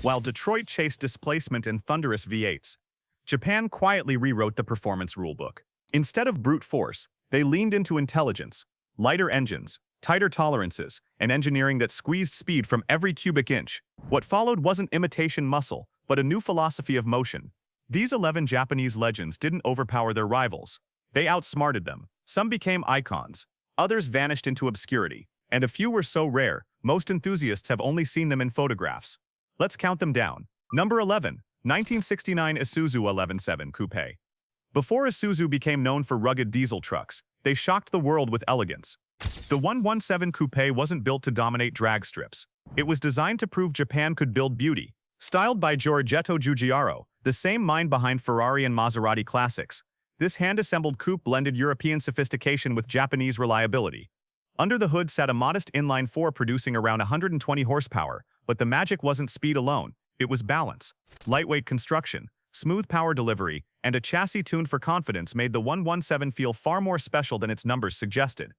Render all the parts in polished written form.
While Detroit chased displacement in thunderous V8s, Japan quietly rewrote the performance rulebook. Instead of brute force, they leaned into intelligence, lighter engines, tighter tolerances, and engineering that squeezed speed from every cubic inch. What followed wasn't imitation muscle, but a new philosophy of motion. These 11 Japanese legends didn't overpower their rivals. They outsmarted them. Some became icons, others vanished into obscurity, and a few were so rare, most enthusiasts have only seen them in photographs. Let's count them down. Number 11, 1969 Isuzu 117 Coupe. Before Isuzu became known for rugged diesel trucks, they shocked the world with elegance. The 117 Coupe wasn't built to dominate drag strips. It was designed to prove Japan could build beauty. Styled by Giorgetto Giugiaro, the same mind behind Ferrari and Maserati classics, this hand-assembled coupe blended European sophistication with Japanese reliability. Under the hood sat a modest inline-4 producing around 120 horsepower, but the magic wasn't speed alone, it was balance. Lightweight construction, smooth power delivery, and a chassis tuned for confidence made the 117 feel far more special than its numbers suggested.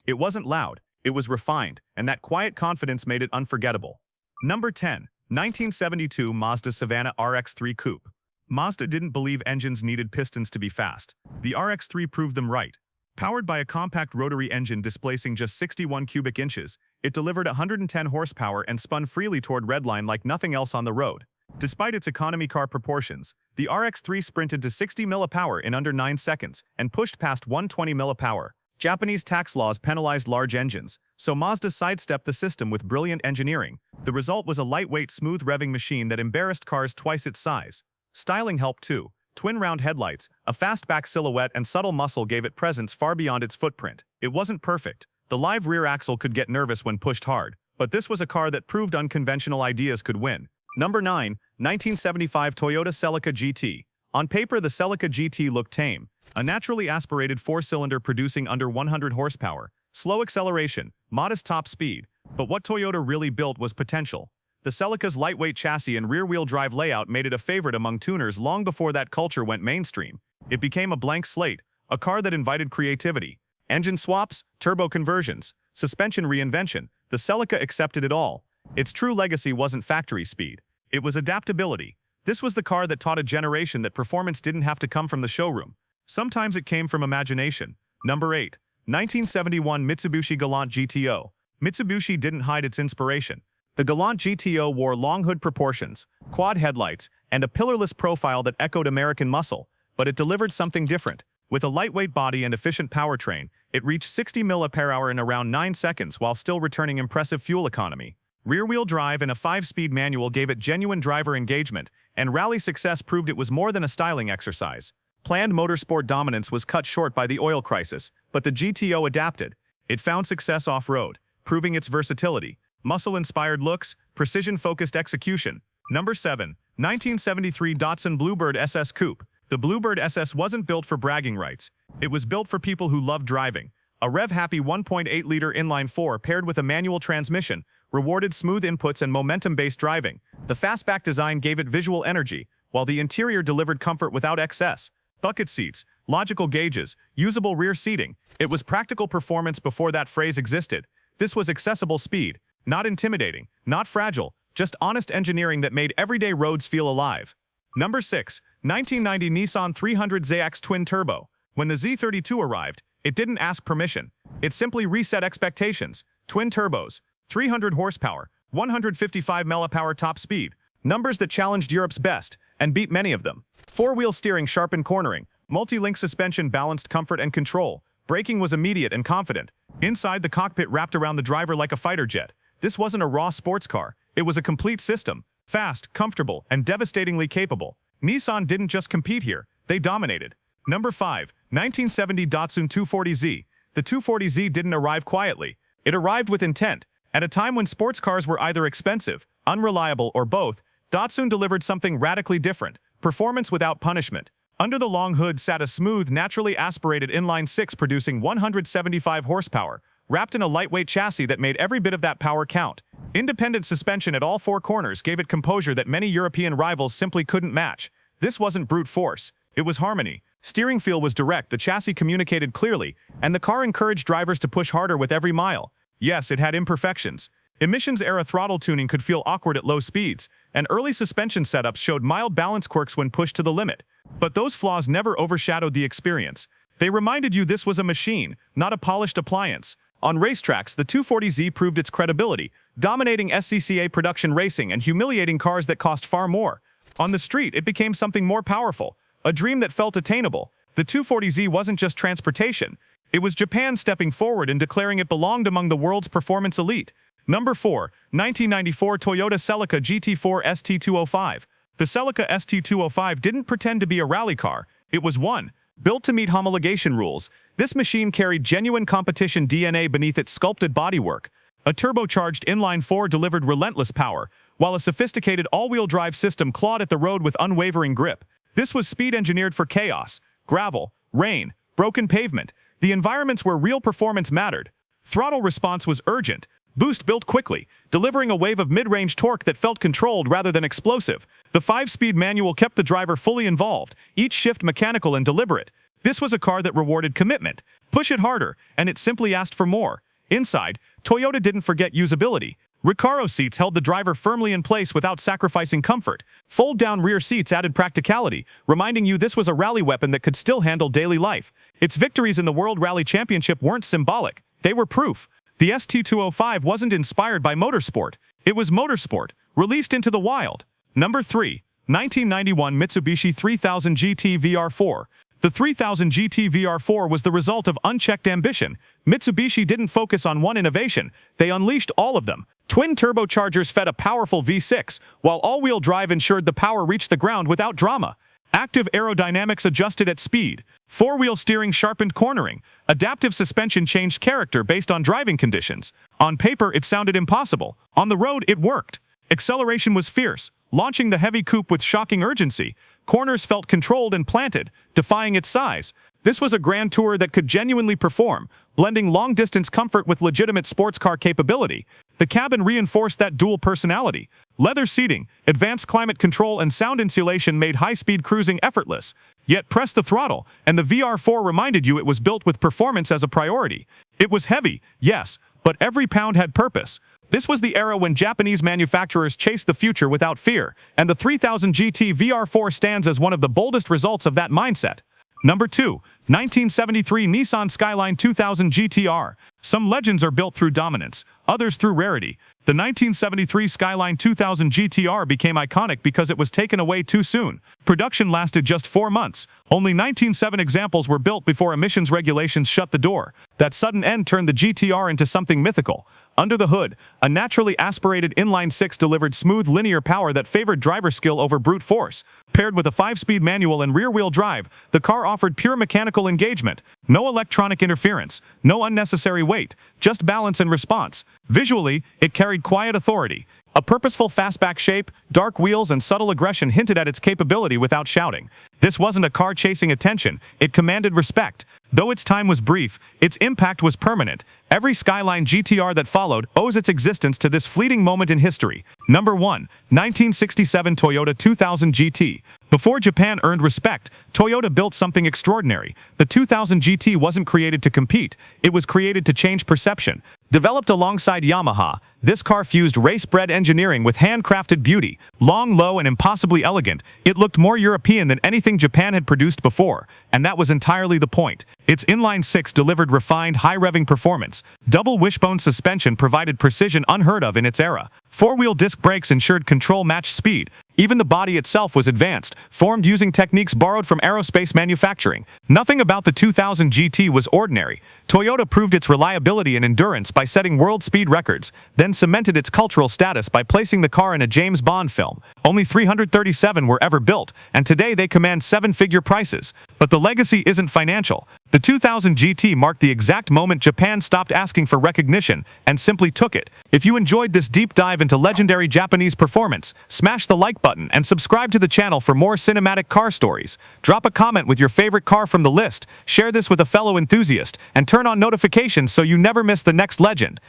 It wasn't loud, it was refined, and that quiet confidence made it unforgettable. Number 10, 1972 Mazda Savannah RX-3 Coupe. Mazda didn't believe engines needed pistons to be fast. The RX-3 proved them right. Powered by a compact rotary engine displacing just 61 cubic inches, it delivered 110 horsepower and spun freely toward redline like nothing else on the road. Despite its economy car proportions, the RX-3 sprinted to 60 mph in under 9 seconds and pushed past 120 mph. Japanese tax laws penalized large engines, so Mazda sidestepped the system with brilliant engineering. The result was a lightweight, smooth revving machine that embarrassed cars twice its size. Styling helped too. Twin round headlights, a fastback silhouette, and subtle muscle gave it presence far beyond its footprint. It wasn't perfect. The live rear axle could get nervous when pushed hard, but this was a car that proved unconventional ideas could win. Number 9, 1975 Toyota Celica GT. On paper, the Celica GT looked tame. A naturally aspirated four-cylinder producing under 100 horsepower, slow acceleration, modest top speed. But what Toyota really built was potential. The Celica's lightweight chassis and rear-wheel drive layout made it a favorite among tuners long before that culture went mainstream. It became a blank slate, a car that invited creativity. Engine swaps, turbo conversions, suspension reinvention, the Celica accepted it all. Its true legacy wasn't factory speed. It was adaptability. This was the car that taught a generation that performance didn't have to come from the showroom. Sometimes it came from imagination. Number 8, 1971 Mitsubishi Galant GTO. Mitsubishi didn't hide its inspiration. The Galant GTO wore long hood proportions, quad headlights, and a pillarless profile that echoed American muscle, but it delivered something different. With a lightweight body and efficient powertrain, it reached 60 mph in around 9 seconds while still returning impressive fuel economy. Rear-wheel drive and a 5-speed manual gave it genuine driver engagement, and rally success proved it was more than a styling exercise. Planned motorsport dominance was cut short by the oil crisis, but the GTO adapted. It found success off-road, proving its versatility. Muscle-inspired looks, precision-focused execution. Number 7, 1973 Datsun Bluebird SS Coupe. The Bluebird SS wasn't built for bragging rights. It was built for people who love driving. A rev-happy 1.8-liter inline-4 paired with a manual transmission rewarded smooth inputs and momentum-based driving. The fastback design gave it visual energy, while the interior delivered comfort without excess. Bucket seats, logical gauges, usable rear seating. It was practical performance before that phrase existed. This was accessible speed. Not intimidating, not fragile, just honest engineering that made everyday roads feel alive. Number 6, 1990 Nissan 300ZX Twin Turbo. When the Z32 arrived, it didn't ask permission. It simply reset expectations. Twin turbos, 300 horsepower, 155 mph top speed. Numbers that challenged Europe's best and beat many of them. Four-wheel steering sharpened cornering. Multi-link suspension balanced comfort and control. Braking was immediate and confident. Inside, the cockpit wrapped around the driver like a fighter jet. This wasn't a raw sports car. It was a complete system. Fast, comfortable, and devastatingly capable. Nissan didn't just compete here. They dominated. Number 5, 1970 Datsun 240Z. The 240Z didn't arrive quietly. It arrived with intent. At a time when sports cars were either expensive, unreliable, or both, Datsun delivered something radically different. Performance without punishment. Under the long hood sat a smooth, naturally aspirated inline-6 producing 175 horsepower, wrapped in a lightweight chassis that made every bit of that power count. Independent suspension at all 4 corners gave it composure that many European rivals simply couldn't match. This wasn't brute force. It was harmony. Steering feel was direct, the chassis communicated clearly, and the car encouraged drivers to push harder with every mile. Yes, it had imperfections. Emissions-era throttle tuning could feel awkward at low speeds, and early suspension setups showed mild balance quirks when pushed to the limit. But those flaws never overshadowed the experience. They reminded you this was a machine, not a polished appliance. On racetracks, the 240Z proved its credibility, dominating SCCA production racing and humiliating cars that cost far more. On the street, it became something more powerful, a dream that felt attainable. The 240Z wasn't just transportation. It was Japan stepping forward and declaring it belonged among the world's performance elite. Number 4. 1994 Toyota Celica GT4 ST205. The Celica ST205 didn't pretend to be a rally car. It was one. Built to meet homologation rules, this machine carried genuine competition DNA beneath its sculpted bodywork. A turbocharged inline-4 delivered relentless power, while a sophisticated all-wheel drive system clawed at the road with unwavering grip. This was speed engineered for chaos, gravel, rain, broken pavement, the environments where real performance mattered. Throttle response was urgent. Boost built quickly, delivering a wave of mid-range torque that felt controlled rather than explosive. The 5-speed manual kept the driver fully involved, each shift mechanical and deliberate. This was a car that rewarded commitment. Push it harder, and it simply asked for more. Inside, Toyota didn't forget usability. Recaro seats held the driver firmly in place without sacrificing comfort. Fold-down rear seats added practicality, reminding you this was a rally weapon that could still handle daily life. Its victories in the World Rally Championship weren't symbolic. They were proof. The ST205 wasn't inspired by motorsport. It was motorsport, released into the wild. Number 3. 1991 Mitsubishi 3000 GT VR4. The 3000 GT VR4 was the result of unchecked ambition. Mitsubishi didn't focus on one innovation. They unleashed all of them. Twin turbochargers fed a powerful V6, while all-wheel drive ensured the power reached the ground without drama. Active aerodynamics adjusted at speed. Four-wheel steering sharpened cornering. Adaptive suspension changed character based on driving conditions. On paper, it sounded impossible. On the road, it worked. Acceleration was fierce, launching the heavy coupe with shocking urgency. Corners felt controlled and planted, defying its size. This was a grand tour that could genuinely perform, blending long-distance comfort with legitimate sports car capability. The cabin reinforced that dual personality. Leather seating, advanced climate control, and sound insulation made high-speed cruising effortless. Yet press the throttle, and the VR4 reminded you it was built with performance as a priority. It was heavy, yes, but every pound had purpose. This was the era when Japanese manufacturers chased the future without fear, and the 3000 GT VR4 stands as one of the boldest results of that mindset. Number 2. 1973 Nissan Skyline 2000 GTR. Some legends are built through dominance, others through rarity. The 1973 Skyline 2000 GTR became iconic because it was taken away too soon. Production lasted just 4 months. Only 19.7 examples were built before emissions regulations shut the door. That sudden end turned the GTR into something mythical. Under the hood, a naturally aspirated inline-6 delivered smooth linear power that favored driver skill over brute force. Paired with a 5-speed manual and rear-wheel drive, the car offered pure mechanical engagement. No electronic interference, no unnecessary weight, just balance and response. Visually, it carried quiet authority. A purposeful fastback shape, dark wheels, and subtle aggression hinted at its capability without shouting. This wasn't a car chasing attention, it commanded respect. Though its time was brief, its impact was permanent. Every Skyline GTR that followed owes its existence to this fleeting moment in history. Number 1. 1967 Toyota 2000 GT. Before Japan earned respect, Toyota built something extraordinary. The 2000 GT wasn't created to compete, it was created to change perception. Developed alongside Yamaha, this car fused race-bred engineering with handcrafted beauty. Long, low, and impossibly elegant, it looked more European than anything Japan had produced before, and that was entirely the point. Its inline-6 delivered refined, high-revving performance. Double wishbone suspension provided precision unheard of in its era. Four-wheel disc brakes ensured control matched speed. Even the body itself was advanced, formed using techniques borrowed from aerospace manufacturing. Nothing about the 2000 GT was ordinary. Toyota proved its reliability and endurance by setting world speed records, then cemented its cultural status by placing the car in a James Bond film. Only 337 were ever built, and today they command 7-figure prices. But the legacy isn't financial. The 2000 GT marked the exact moment Japan stopped asking for recognition and simply took it. If you enjoyed this deep dive into legendary Japanese performance, smash the like button and subscribe to the channel for more cinematic car stories. Drop a comment with your favorite car from the list, share this with a fellow enthusiast, and turn on notifications so you never miss the next legend.